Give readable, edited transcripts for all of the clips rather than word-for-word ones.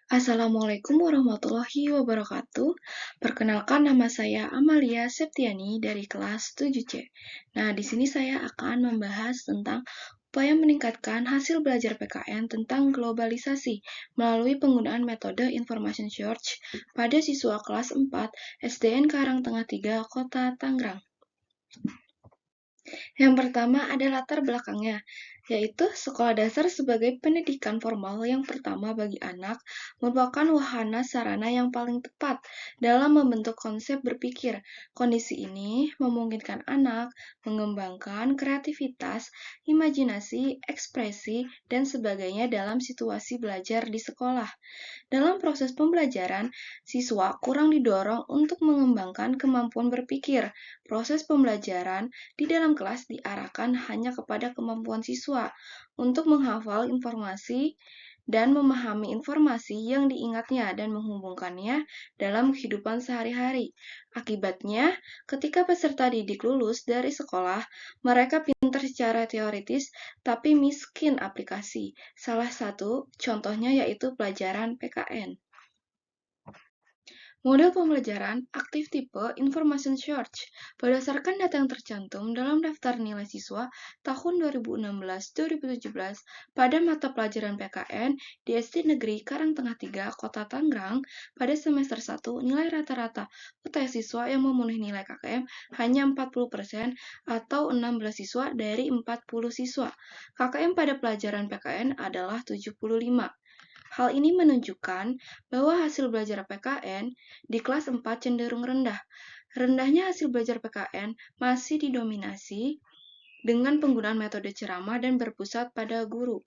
Assalamualaikum warahmatullahi wabarakatuh. Perkenalkan, nama saya Amalia Septiani dari kelas 7C. Nah, di sini saya akan membahas tentang upaya meningkatkan hasil belajar PKN tentang globalisasi melalui penggunaan metode Information Search pada siswa kelas 4 SDN Karangtengah 3, Kota Tangerang. Yang pertama ada latar belakangnya, yaitu sekolah dasar sebagai pendidikan formal yang pertama bagi anak merupakan wahana sarana yang paling tepat dalam membentuk konsep berpikir. Kondisi ini memungkinkan anak mengembangkan kreativitas, imajinasi, ekspresi, dan sebagainya dalam situasi belajar di sekolah. Dalam proses pembelajaran, siswa kurang didorong untuk mengembangkan kemampuan berpikir. Proses pembelajaran di dalam kelas diarahkan hanya kepada kemampuan siswa untuk menghafal informasi dan memahami informasi yang diingatnya dan menghubungkannya dalam kehidupan sehari-hari. Akibatnya, ketika peserta didik lulus dari sekolah, mereka pintar secara teoritis tapi miskin aplikasi. Salah satu contohnya yaitu pelajaran PKN. Model pembelajaran aktif tipe Information Search berdasarkan data yang tercantum dalam daftar nilai siswa tahun 2016-2017 pada mata pelajaran PKN di SD Negeri Karangtengah 3, Kota Tangerang pada semester 1, nilai rata-rata UTS siswa yang memenuhi nilai KKM hanya 40% atau 16 siswa dari 40 siswa. KKM pada pelajaran PKN adalah 75. Hal ini menunjukkan bahwa hasil belajar PKN di kelas 4 cenderung rendah. Rendahnya hasil belajar PKN masih didominasi dengan penggunaan metode ceramah dan berpusat pada guru.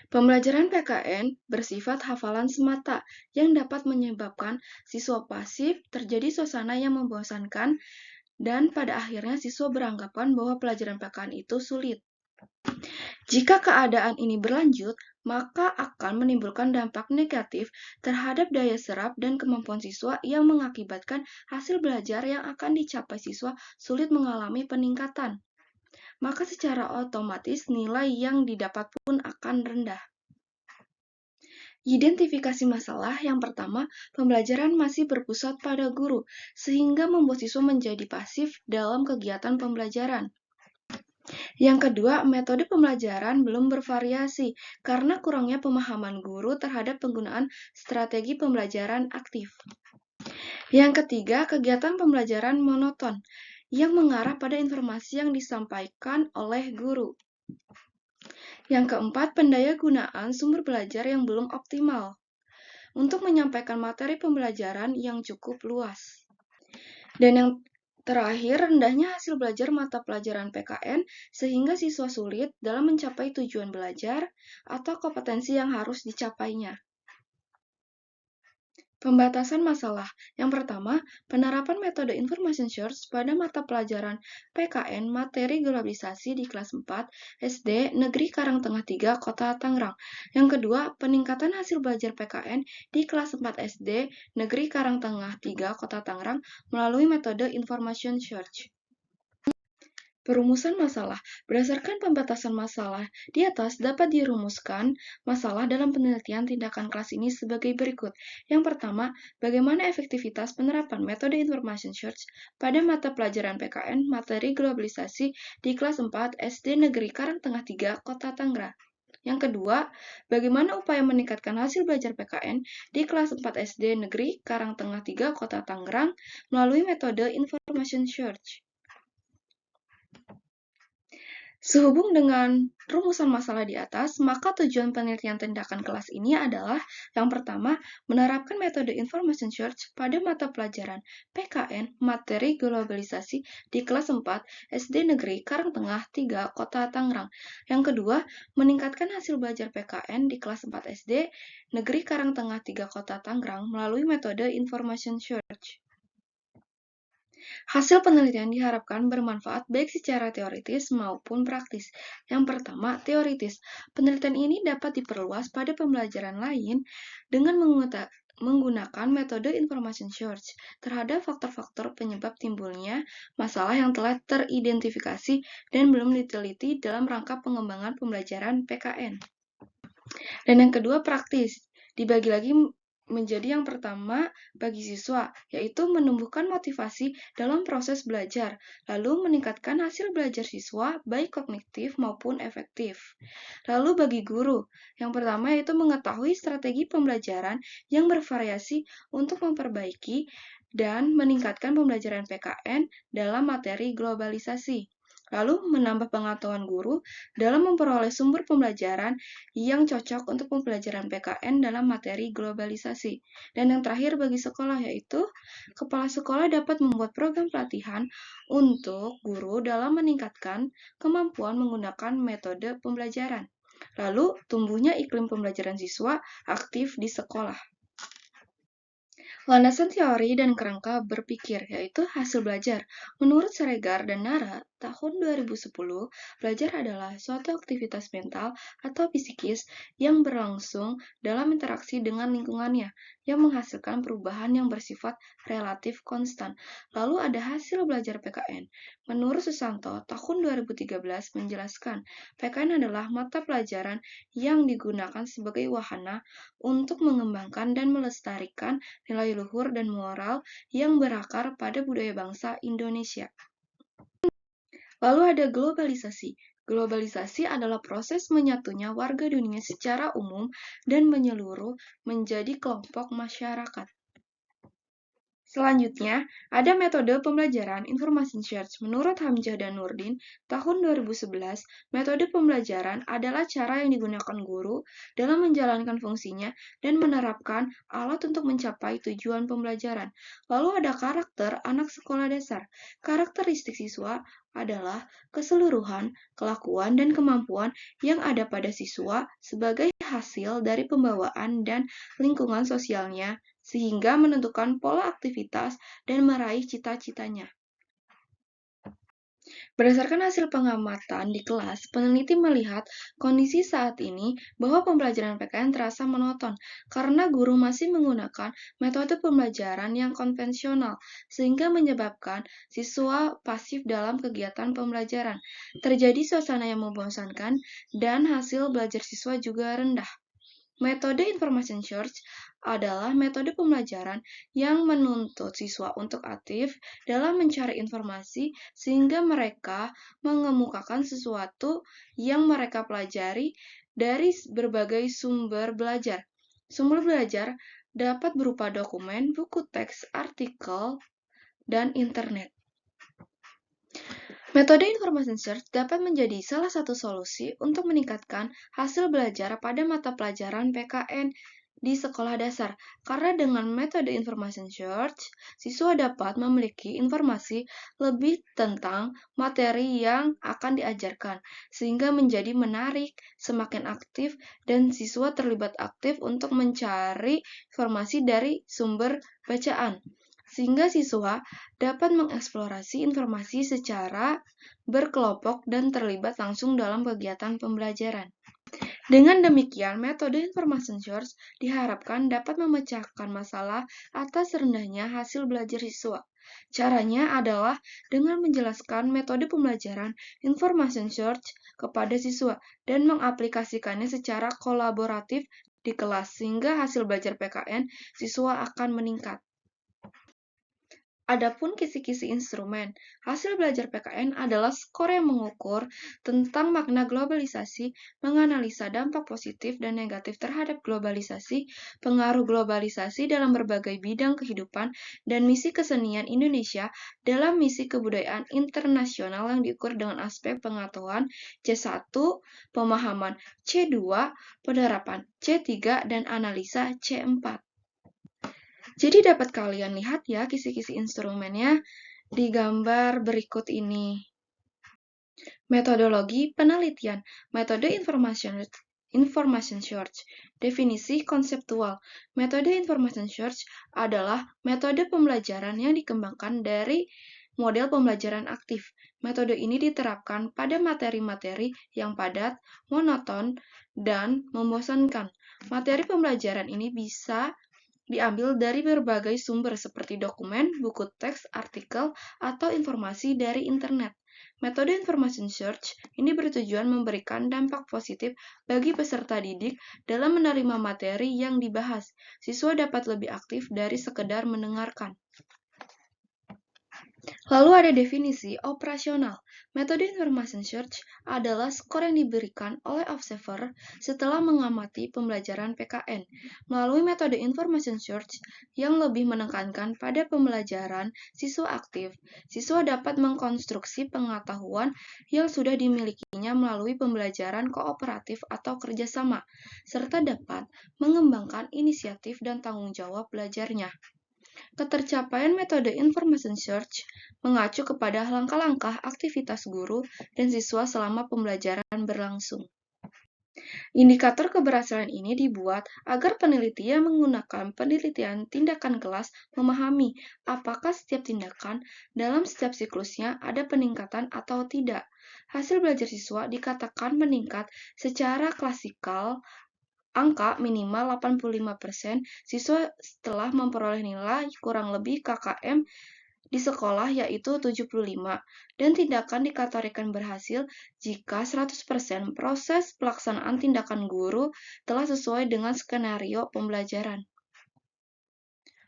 Pembelajaran PKN bersifat hafalan semata yang dapat menyebabkan siswa pasif, terjadi suasana yang membosankan, dan pada akhirnya siswa beranggapan bahwa pelajaran PKN itu sulit. Jika keadaan ini berlanjut, maka akan menimbulkan dampak negatif terhadap daya serap dan kemampuan siswa yang mengakibatkan hasil belajar yang akan dicapai siswa sulit mengalami peningkatan. Maka secara otomatis nilai yang didapat pun akan rendah. Identifikasi masalah yang pertama, pembelajaran masih berpusat pada guru, sehingga membuat siswa menjadi pasif dalam kegiatan pembelajaran. Yang kedua, metode pembelajaran belum bervariasi karena kurangnya pemahaman guru terhadap penggunaan strategi pembelajaran aktif. Yang ketiga, kegiatan pembelajaran monoton yang mengarah pada informasi yang disampaikan oleh guru. Yang keempat, pendayagunaan sumber belajar yang belum optimal untuk menyampaikan materi pembelajaran yang cukup luas. Dan yang terakhir, rendahnya hasil belajar mata pelajaran PKN sehingga siswa sulit dalam mencapai tujuan belajar atau kompetensi yang harus dicapainya. Pembatasan masalah. Yang pertama, penerapan metode Information Search pada mata pelajaran PKN materi globalisasi di kelas 4 SD Negeri Karangtengah 3, Kota Tangerang. Yang kedua, peningkatan hasil belajar PKN di kelas 4 SD Negeri Karangtengah 3, Kota Tangerang melalui metode Information Search. Perumusan masalah. Berdasarkan pembatasan masalah di atas dapat dirumuskan masalah dalam penelitian tindakan kelas ini sebagai berikut. Yang pertama, bagaimana efektivitas penerapan metode Information Search pada mata pelajaran PKN materi globalisasi di kelas 4 SD Negeri Karangtengah 3, Kota Tangerang. Yang kedua, bagaimana upaya meningkatkan hasil belajar PKN di kelas 4 SD Negeri Karangtengah 3, Kota Tangerang melalui metode Information Search. Sehubung dengan rumusan masalah di atas, maka tujuan penelitian tindakan kelas ini adalah yang pertama, menerapkan metode Information Search pada mata pelajaran PKN materi globalisasi di kelas 4 SD Negeri Karangtengah 3, Kota Tangerang. Yang kedua, meningkatkan hasil belajar PKN di kelas 4 SD Negeri Karangtengah 3, Kota Tangerang melalui metode Information Search. Hasil penelitian diharapkan bermanfaat baik secara teoritis maupun praktis. Yang pertama, teoritis. Penelitian ini dapat diperluas pada pembelajaran lain dengan menggunakan metode Information Search terhadap faktor-faktor penyebab timbulnya masalah yang telah teridentifikasi dan belum diteliti dalam rangka pengembangan pembelajaran PKN. Dan yang kedua, praktis. dibagi lagi menjadi yang pertama bagi siswa, yaitu menumbuhkan motivasi dalam proses belajar, lalu meningkatkan hasil belajar siswa baik kognitif maupun efektif. Lalu bagi guru, yang pertama yaitu mengetahui strategi pembelajaran yang bervariasi untuk memperbaiki dan meningkatkan pembelajaran PKN dalam materi globalisasi. Lalu menambah pengetahuan guru dalam memperoleh sumber pembelajaran yang cocok untuk pembelajaran PKN dalam materi globalisasi. Dan yang terakhir bagi sekolah yaitu kepala sekolah dapat membuat program pelatihan untuk guru dalam meningkatkan kemampuan menggunakan metode pembelajaran. Lalu tumbuhnya iklim pembelajaran siswa aktif di sekolah. Landasan teori dan kerangka berpikir, yaitu hasil belajar. Menurut Siregar dan Nara, tahun 2010, belajar adalah suatu aktivitas mental atau psikis yang berlangsung dalam interaksi dengan lingkungannya, yang menghasilkan perubahan yang bersifat relatif konstan. Lalu ada hasil belajar PKN. Menurut Susanto, tahun 2013 menjelaskan, PKN adalah mata pelajaran yang digunakan sebagai wahana untuk mengembangkan dan melestarikan nilai luhur dan moral yang berakar pada budaya bangsa Indonesia. Lalu ada globalisasi. Globalisasi adalah proses menyatunya warga dunia secara umum dan menyeluruh menjadi kelompok masyarakat. Selanjutnya, ada metode pembelajaran information search. Menurut Hamzah dan Nurdin, tahun 2011, metode pembelajaran adalah cara yang digunakan guru dalam menjalankan fungsinya dan menerapkan alat untuk mencapai tujuan pembelajaran. Lalu ada karakter anak sekolah dasar. Karakteristik siswa adalah keseluruhan, kelakuan, dan kemampuan yang ada pada siswa sebagai hasil dari pembawaan dan lingkungan sosialnya sehingga menentukan pola aktivitas dan meraih cita-citanya. Berdasarkan hasil pengamatan di kelas, peneliti melihat kondisi saat ini bahwa pembelajaran PKN terasa monoton karena guru masih menggunakan metode pembelajaran yang konvensional, sehingga menyebabkan siswa pasif dalam kegiatan pembelajaran. Terjadi suasana yang membosankan dan hasil belajar siswa juga rendah. Metode information search adalah metode pembelajaran yang menuntut siswa untuk aktif dalam mencari informasi sehingga mereka mengemukakan sesuatu yang mereka pelajari dari berbagai sumber belajar. Sumber belajar dapat berupa dokumen, buku teks, artikel, dan internet. Metode information search dapat menjadi salah satu solusi untuk meningkatkan hasil belajar pada mata pelajaran PKN di sekolah dasar, karena dengan metode information search, siswa dapat memiliki informasi lebih tentang materi yang akan diajarkan, sehingga menjadi menarik, semakin aktif, dan siswa terlibat aktif untuk mencari informasi dari sumber bacaan, sehingga siswa dapat mengeksplorasi informasi secara berkelompok dan terlibat langsung dalam kegiatan pembelajaran. Dengan demikian, metode information search diharapkan dapat memecahkan masalah atas rendahnya hasil belajar siswa. Caranya adalah dengan menjelaskan metode pembelajaran information search kepada siswa dan mengaplikasikannya secara kolaboratif di kelas sehingga hasil belajar PKN siswa akan meningkat. Adapun kisi-kisi instrumen, hasil belajar PKN adalah skor yang mengukur tentang makna globalisasi, menganalisa dampak positif dan negatif terhadap globalisasi, pengaruh globalisasi dalam berbagai bidang kehidupan, dan misi kesenian Indonesia dalam misi kebudayaan internasional yang diukur dengan aspek pengetahuan C1, pemahaman C2, penerapan C3, dan analisa C4. Jadi dapat kalian lihat ya kisi-kisi instrumennya di gambar berikut ini. Metodologi penelitian, metode information search. Definisi konseptual. Metode information search adalah metode pembelajaran yang dikembangkan dari model pembelajaran aktif. Metode ini diterapkan pada materi-materi yang padat, monoton, dan membosankan. Materi pembelajaran ini bisa diambil dari berbagai sumber seperti dokumen, buku teks, artikel, atau informasi dari internet. Metode information search ini bertujuan memberikan dampak positif bagi peserta didik dalam menerima materi yang dibahas. Siswa dapat lebih aktif dari sekedar mendengarkan. Lalu ada definisi operasional. Metode information search adalah skor yang diberikan oleh observer setelah mengamati pembelajaran PKN. Melalui metode information search yang lebih menekankan pada pembelajaran siswa aktif, siswa dapat mengkonstruksi pengetahuan yang sudah dimilikinya melalui pembelajaran kooperatif atau kerjasama, serta dapat mengembangkan inisiatif dan tanggung jawab belajarnya. Ketercapaian metode information search mengacu kepada langkah-langkah aktivitas guru dan siswa selama pembelajaran berlangsung. Indikator keberhasilan ini dibuat agar peneliti yang menggunakan penelitian tindakan kelas memahami apakah setiap tindakan dalam setiap siklusnya ada peningkatan atau tidak. Hasil belajar siswa dikatakan meningkat secara klasikal. Angka minimal 85% siswa setelah memperoleh nilai kurang lebih KKM di sekolah yaitu 75, dan tindakan dikategorikan berhasil jika 100% proses pelaksanaan tindakan guru telah sesuai dengan skenario pembelajaran.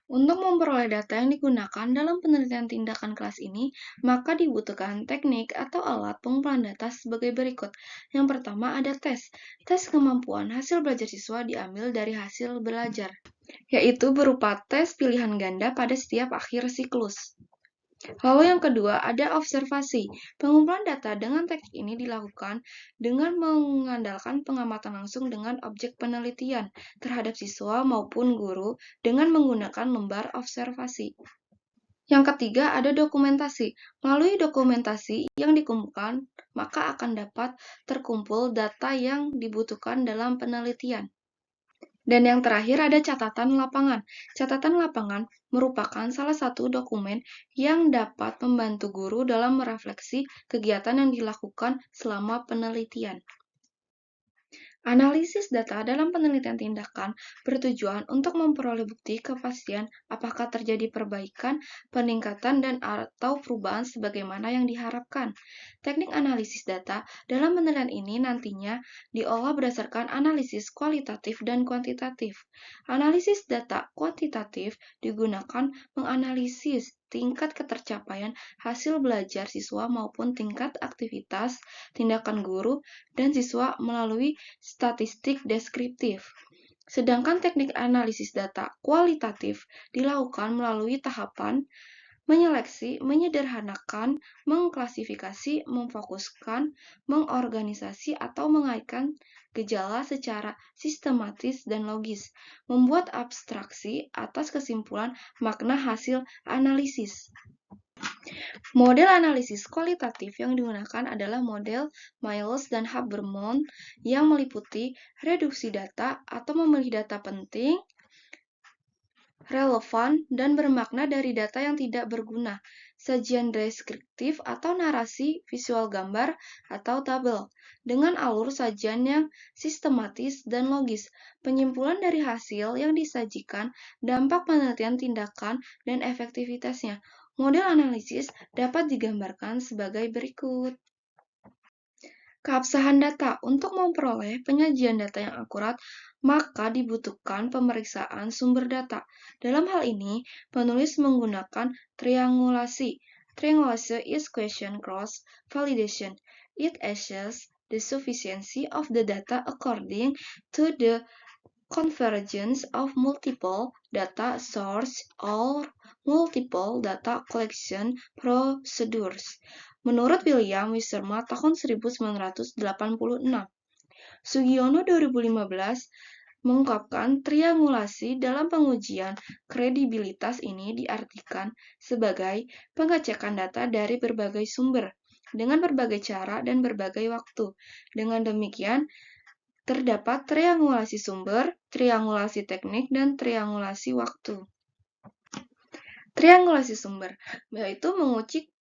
Untuk memperoleh data yang digunakan dalam penelitian tindakan kelas ini, maka dibutuhkan teknik atau alat pengumpulan data sebagai berikut. Yang pertama ada tes. Tes kemampuan hasil belajar siswa diambil dari hasil belajar, yaitu berupa tes pilihan ganda pada setiap akhir siklus. Lalu yang kedua ada observasi. Pengumpulan data dengan teknik ini dilakukan dengan mengandalkan pengamatan langsung dengan objek penelitian terhadap siswa maupun guru dengan menggunakan lembar observasi. Yang ketiga ada dokumentasi. Melalui dokumentasi yang dikumpulkan, maka akan dapat terkumpul data yang dibutuhkan dalam penelitian. Dan yang terakhir ada catatan lapangan. Catatan lapangan merupakan salah satu dokumen yang dapat membantu guru dalam merefleksi kegiatan yang dilakukan selama penelitian. Analisis data dalam penelitian tindakan bertujuan untuk memperoleh bukti kepastian apakah terjadi perbaikan, peningkatan, dan atau perubahan sebagaimana yang diharapkan. Teknik analisis data dalam penelitian ini nantinya diolah berdasarkan analisis kualitatif dan kuantitatif. Analisis data kuantitatif digunakan menganalisis tingkat ketercapaian hasil belajar siswa maupun tingkat aktivitas tindakan guru dan siswa melalui statistik deskriptif. Sedangkan teknik analisis data kualitatif dilakukan melalui tahapan menyeleksi, menyederhanakan, mengklasifikasi, memfokuskan, mengorganisasi, atau mengaitkan gejala secara sistematis dan logis, membuat abstraksi atas kesimpulan makna hasil analisis. Model analisis kualitatif yang digunakan adalah model Miles dan Habermas yang meliputi reduksi data atau memilih data penting, relevan, dan bermakna dari data yang tidak berguna, sajian deskriptif atau narasi, visual gambar, atau tabel, dengan alur sajian yang sistematis dan logis, penyimpulan dari hasil yang disajikan, dampak penelitian tindakan, dan efektivitasnya. Model analisis dapat digambarkan sebagai berikut. Keabsahan data. Untuk memperoleh penyajian data yang akurat, maka dibutuhkan pemeriksaan sumber data. Dalam hal ini, penulis menggunakan triangulasi. Triangulation is question cross validation. It assesses the sufficiency of the data according to the convergence of multiple data sources or multiple data collection procedures. Menurut William Wisserma tahun 1986, Sugiono 2015 mengungkapkan triangulasi dalam pengujian kredibilitas ini diartikan sebagai pengecekan data dari berbagai sumber dengan berbagai cara dan berbagai waktu. Dengan demikian, terdapat triangulasi sumber, triangulasi teknik, dan triangulasi waktu. Triangulasi sumber, yaitu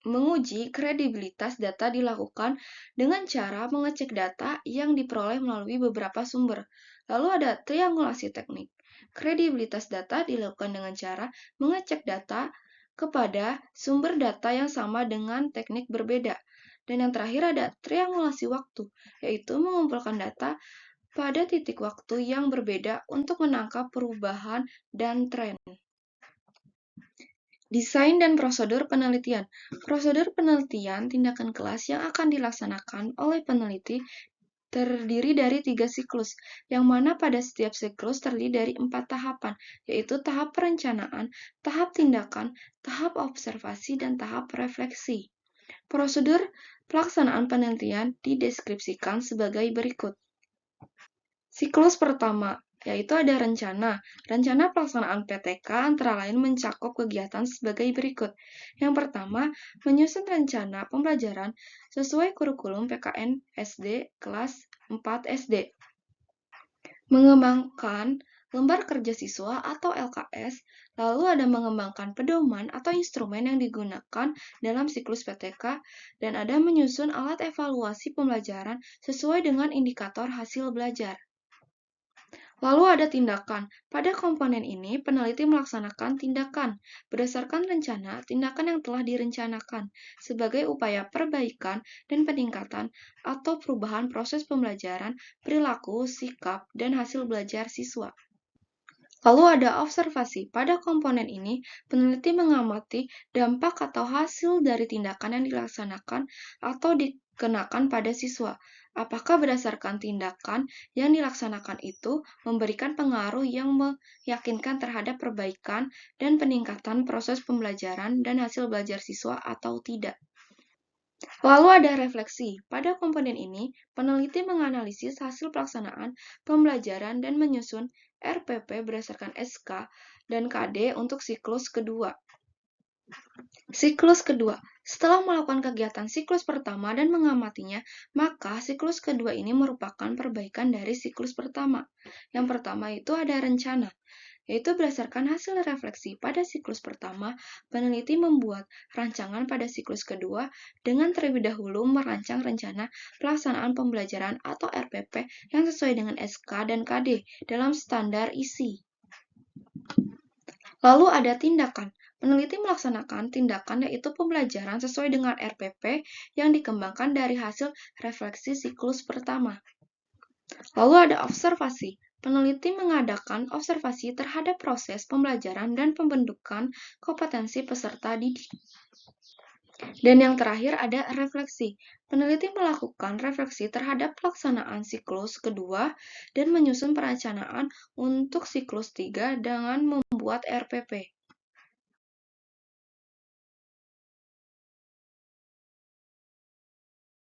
menguji kredibilitas data dilakukan dengan cara mengecek data yang diperoleh melalui beberapa sumber. Lalu ada triangulasi teknik. Kredibilitas data dilakukan dengan cara mengecek data kepada sumber data yang sama dengan teknik berbeda. Dan yang terakhir ada triangulasi waktu, yaitu mengumpulkan data pada titik waktu yang berbeda untuk menangkap perubahan dan tren. Desain dan prosedur penelitian. Prosedur penelitian tindakan kelas yang akan dilaksanakan oleh peneliti terdiri dari 3 siklus, yang mana pada setiap siklus terdiri dari 4 tahapan, yaitu tahap perencanaan, tahap tindakan, tahap observasi, dan tahap refleksi. Prosedur pelaksanaan penelitian dideskripsikan sebagai berikut. Siklus pertama, yaitu ada rencana. Rencana pelaksanaan PTK antara lain mencakup kegiatan sebagai berikut. Yang pertama, menyusun rencana pembelajaran sesuai kurikulum PKN SD kelas 4 SD. Mengembangkan lembar kerja siswa atau LKS, lalu ada mengembangkan pedoman atau instrumen yang digunakan dalam siklus PTK, dan ada menyusun alat evaluasi pembelajaran sesuai dengan indikator hasil belajar. Lalu ada tindakan. Pada komponen ini, peneliti melaksanakan tindakan berdasarkan rencana tindakan yang telah direncanakan sebagai upaya perbaikan dan peningkatan atau perubahan proses pembelajaran, perilaku, sikap, dan hasil belajar siswa. Lalu ada observasi. Pada komponen ini, peneliti mengamati dampak atau hasil dari tindakan yang dilaksanakan atau dikenakan pada siswa. Apakah berdasarkan tindakan yang dilaksanakan itu memberikan pengaruh yang meyakinkan terhadap perbaikan dan peningkatan proses pembelajaran dan hasil belajar siswa atau tidak? Lalu ada refleksi. Pada komponen ini, peneliti menganalisis hasil pelaksanaan pembelajaran dan menyusun RPP berdasarkan SK dan KD untuk siklus kedua. Siklus kedua. Setelah melakukan kegiatan siklus pertama dan mengamatinya, maka siklus kedua ini merupakan perbaikan dari siklus pertama. Yang pertama itu ada rencana, yaitu berdasarkan hasil refleksi pada siklus pertama, peneliti membuat rancangan pada siklus kedua dengan terlebih dahulu merancang rencana pelaksanaan pembelajaran atau RPP yang sesuai dengan SK dan KD dalam standar isi. Lalu ada tindakan. Peneliti melaksanakan tindakan yaitu pembelajaran sesuai dengan RPP yang dikembangkan dari hasil refleksi siklus pertama. Lalu ada observasi. Peneliti mengadakan observasi terhadap proses pembelajaran dan pembentukan kompetensi peserta didik. Dan yang terakhir ada refleksi. Peneliti melakukan refleksi terhadap pelaksanaan siklus kedua dan menyusun perencanaan untuk siklus 3 dengan membuat RPP.